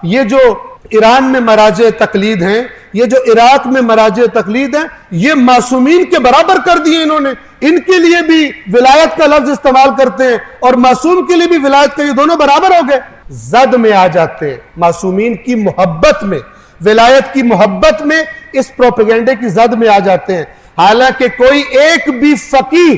یہ جو ایران میں مراجع تقلید ہیں، یہ جو عراق میں مراجع تقلید ہیں، یہ معصومین کے برابر کر دیے انہوں نے۔ ان کے لیے بھی ولایت کا لفظ استعمال کرتے ہیں اور معصوم کے لیے بھی ولایت کا، یہ دونوں برابر ہو گئے۔ زد میں آ جاتے ہیں، معصومین کی محبت میں، ولایت کی محبت میں، اس پروپیگنڈے کی زد میں آ جاتے ہیں۔ حالانکہ کوئی ایک بھی فقیہ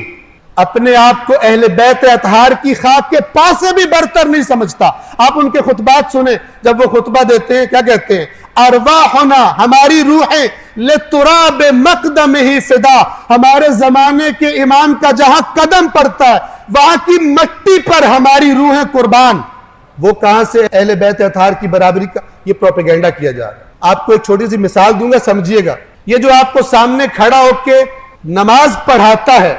اپنے آپ کو اہل بیت اطہار کی خاک کے پاس سے بھی برتر نہیں سمجھتا۔ آپ ان کے خطبات سنیں، جب وہ خطبہ دیتے ہیں کیا کہتے ہیں؟ ارواحنا، ہماری روحیں لتراب مقدمہ فدا، ہمارے زمانے کے امام کا جہاں قدم پڑتا ہے وہاں کی مٹی پر ہماری روحیں قربان۔ وہ کہاں سے اہل بیت اطہار کی برابری کا؟ یہ پروپیگنڈا کیا جا رہا ہے۔ آپ کو ایک چھوٹی سی مثال دوں گا، سمجھیے گا۔ یہ جو آپ کو سامنے کھڑا ہو کے نماز پڑھاتا ہے،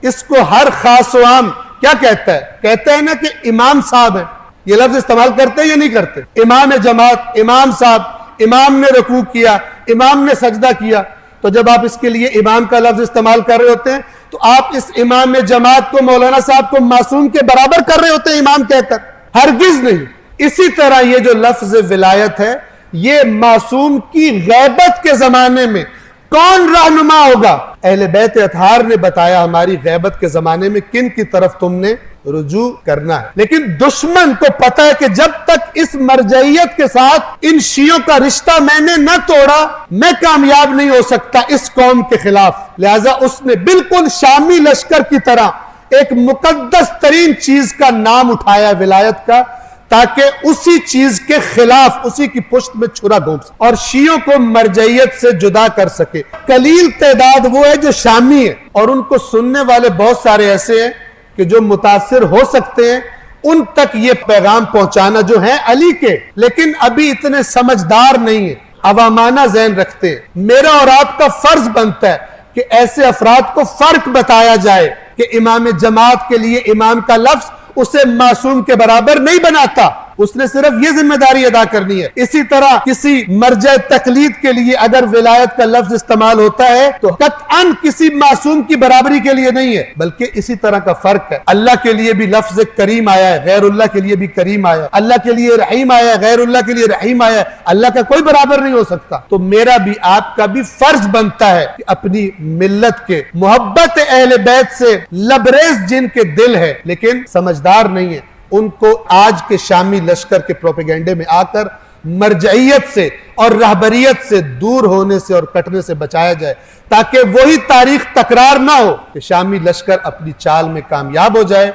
اس کو ہر خاص و عام کیا کہتا ہے؟ کہتا ہے نا کہ امام صاحب ہے۔ یہ لفظ استعمال کرتے ہیں یا نہیں کرتے؟ امام جماعت، امام صاحب، امام نے رکوع کیا، امام نے سجدہ کیا۔ تو جب آپ اس کے لیے امام کا لفظ استعمال کر رہے ہوتے ہیں تو آپ اس امام جماعت کو، مولانا صاحب کو معصوم کے برابر کر رہے ہوتے ہیں امام کہہ کر؟ ہرگز نہیں۔ اسی طرح یہ جو لفظ ولایت ہے، یہ معصوم کی غیبت کے زمانے میں کون رہنما ہوگا؟ اہل بیت اطہار نے بتایا ہماری غیبت کے زمانے میں کن کی طرف تم نے رجوع کرنا ہے۔ لیکن دشمن کو پتا ہے کہ جب تک اس مرجعیت کے ساتھ ان شیعوں کا رشتہ میں نے نہ توڑا، میں کامیاب نہیں ہو سکتا اس قوم کے خلاف۔ لہٰذا اس نے بالکل شامی لشکر کی طرح ایک مقدس ترین چیز کا نام اٹھایا، ولایت کا، تاکہ اسی چیز کے خلاف، اسی کی پشت میں چھرا گھونپ سکے اور شیعوں کو مرجعیت سے جدا کر سکے۔ قلیل تعداد وہ ہے جو شامی ہے، اور ان کو سننے والے بہت سارے ایسے ہیں کہ جو متاثر ہو سکتے ہیں۔ ان تک یہ پیغام پہنچانا جو ہے علی کے، لیکن ابھی اتنے سمجھدار نہیں ہیں، عوامانہ ذہن رکھتے ہیں۔ میرا اور آپ کا فرض بنتا ہے کہ ایسے افراد کو فرق بتایا جائے کہ امام جماعت کے لیے امام کا لفظ اسے معصوم کے برابر نہیں بناتا، اس نے صرف یہ ذمہ داری ادا کرنی ہے۔ اسی طرح کسی مرجع تقلید کے لیے اگر ولایت کا لفظ استعمال ہوتا ہے تو قطعاً کسی معصوم کی برابری کے لیے نہیں ہے، بلکہ اسی طرح کا فرق ہے۔ اللہ کے لیے بھی لفظ کریم آیا ہے، غیر اللہ کے لیے بھی کریم آیا ہے۔ اللہ کے لیے رحیم آیا ہے، غیر اللہ کے لیے رحیم آیا ہے۔ اللہ کا کوئی برابر نہیں ہو سکتا۔ تو میرا بھی آپ کا بھی فرض بنتا ہے کہ اپنی ملت کے، محبت اہل بیت سے لبریز جن کے دل ہے لیکن سمجھدار نہیں ہے، ان کو آج کے شامی لشکر کے پروپیگنڈے میں آ کر مرجعیت سے اور رہبریت سے دور ہونے سے اور کٹنے سے بچایا جائے، تاکہ وہی تاریخ تکرار نہ ہو کہ شامی لشکر اپنی چال میں کامیاب ہو جائے